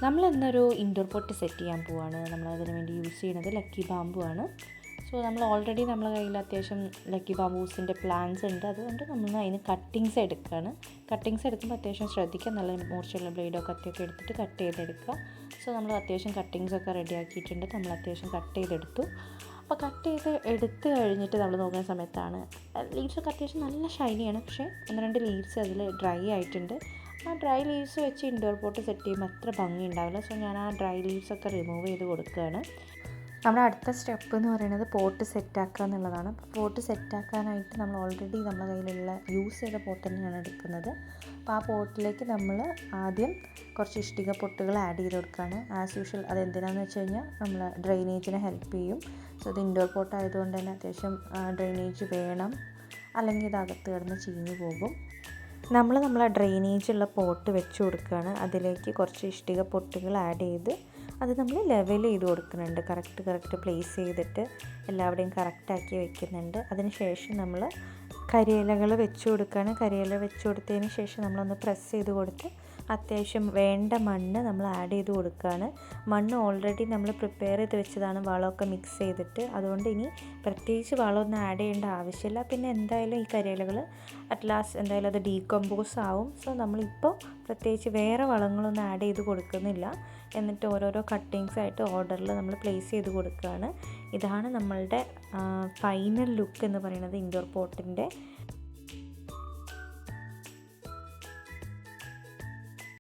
നമ്മളിന്നൊരു indoor pot set ചെയ്യാൻ പോവാണ്. നമ്മളതിന് വേണ്ടി യൂസ് ചെയ്യുന്നത് ലക്കി ബാമ്പു ആണ്. സോ നമ്മൾ ഓൾറെഡി നമ്മളെ കയ്യിൽ അത്യാവശ്യം ലക്കി ബാമ്പൂസിൻ്റെ പ്ലാന്റ്സ് ഉണ്ട്. അതുകൊണ്ട് നമ്മൾ അതിന് കട്ടിങ്സ് എടുക്കുകയാണ്. കട്ടിങ്സ് എടുക്കുമ്പോൾ അത്യാവശ്യം ശ്രദ്ധിക്കുക. നല്ല മൂർച്ചയുള്ള ബ്ലേഡോ കത്തിയൊക്കെ എടുത്തിട്ട് കട്ട് ചെയ്തെടുക്കുക. സോ നമ്മൾ അത്യാവശ്യം കട്ടിങ്സൊക്കെ റെഡി ആക്കിയിട്ടുണ്ട്. നമ്മൾ അത്യാവശ്യം കട്ട് ചെയ്തെടുത്തു. അപ്പോൾ കട്ട് ചെയ്ത് എടുത്ത് കഴിഞ്ഞിട്ട് നമ്മൾ നോക്കുന്ന സമയത്താണ് ലീവ്സൊക്കെ അത്യാവശ്യം നല്ല ഷൈനിയാണ്. പക്ഷേ 1-2 ലീവ്സ് അതിൽ ഡ്രൈ ആയിട്ടുണ്ട്. ആ ഡ്രൈ ലീവ്സ് വെച്ച് ഇൻഡോർ പോട്ട് സെറ്റ് ചെയ്യുമ്പോൾ അത്ര ഭംഗി ഉണ്ടാവില്ല. സോ ഞാൻ ആ ഡ്രൈ ലീവ്സൊക്കെ റിമൂവ് ചെയ്ത് കൊടുക്കുകയാണ്. നമ്മുടെ അടുത്ത സ്റ്റെപ്പ് എന്ന് പറയുന്നത് പോട്ട് സെറ്റാക്കുക എന്നുള്ളതാണ്. അപ്പോൾ പോട്ട് സെറ്റാക്കാനായിട്ട് നമ്മൾ ഓൾറെഡി നമ്മുടെ കയ്യിലുള്ള യൂസ് ചെയ്ത പോട്ട് തന്നെയാണ് എടുക്കുന്നത്. അപ്പോൾ ആ പോട്ടിലേക്ക് നമ്മൾ ആദ്യം കുറച്ച് ഇഷ്ടിക പൊട്ടുകൾ ആഡ് ചെയ്ത് കൊടുക്കുകയാണ്. ആസ് യൂഷ്വൽ അതെന്തിനാണെന്ന് വെച്ച് കഴിഞ്ഞാൽ നമ്മൾ ഡ്രെയിനേജിനെ ഹെൽപ്പ് ചെയ്യും. സോ ഇത് ഇൻഡോർ പോട്ട് ആയതുകൊണ്ട് തന്നെ അത്യാവശ്യം ഡ്രെയിനേജ് വേണം, അല്ലെങ്കിൽ ഇത് അകത്ത് കിടന്ന് ചീഞ്ഞു പോകും. നമ്മളെ ഡ്രെയിനേജുള്ള പോട്ട് വെച്ച് കൊടുക്കുകയാണ്. അതിലേക്ക് കുറച്ച് ഇഷ്ടിക പൊട്ടുകൾ ആഡ് ചെയ്ത് അത് നമ്മൾ ലെവൽ ചെയ്ത് കൊടുക്കുന്നുണ്ട്. കറക്റ്റ് പ്ലേസ് ചെയ്തിട്ട് എല്ലാവിടെയും കറക്റ്റാക്കി വെക്കുന്നുണ്ട്. അതിന് ശേഷം നമ്മൾ കരിയിലകൾ വെച്ച് കൊടുക്കുകയാണ്. കരിയില വെച്ച് കൊടുത്തതിന് ശേഷം നമ്മളൊന്ന് പ്രസ് ചെയ്ത് കൊടുത്ത് അത്യാവശ്യം വേണ്ട മണ്ണ് നമ്മൾ ആഡ് ചെയ്ത് കൊടുക്കുകയാണ്. മണ്ണ് ഓൾറെഡി നമ്മൾ പ്രിപ്പയർ ചെയ്ത് വെച്ചതാണ്, വളമൊക്കെ മിക്സ് ചെയ്തിട്ട്. അതുകൊണ്ട് ഇനി പ്രത്യേകിച്ച് വളമൊന്നും ആഡ് ചെയ്യേണ്ട ആവശ്യമില്ല. പിന്നെ എന്തായാലും ഈ കരിയിലകൾ അറ്റ് ലാസ്റ്റ് എന്തായാലും അത് ഡീകമ്പോസ് ആവും. സോ നമ്മളിപ്പോൾ പ്രത്യേകിച്ച് വേറെ വളങ്ങളൊന്നും ആഡ് ചെയ്ത് കൊടുക്കുന്നില്ല. എന്നിട്ട് ഓരോരോ കട്ടിങ്സ് ആയിട്ട് ഓർഡറിൽ നമ്മൾ പ്ലേസ് ചെയ്ത് കൊടുക്കുകയാണ്. ഇതാണ് നമ്മളുടെ ഫൈനൽ ലുക്ക് എന്ന് പറയുന്നത് ഇൻഡോർ പോട്ടിൻ്റെ.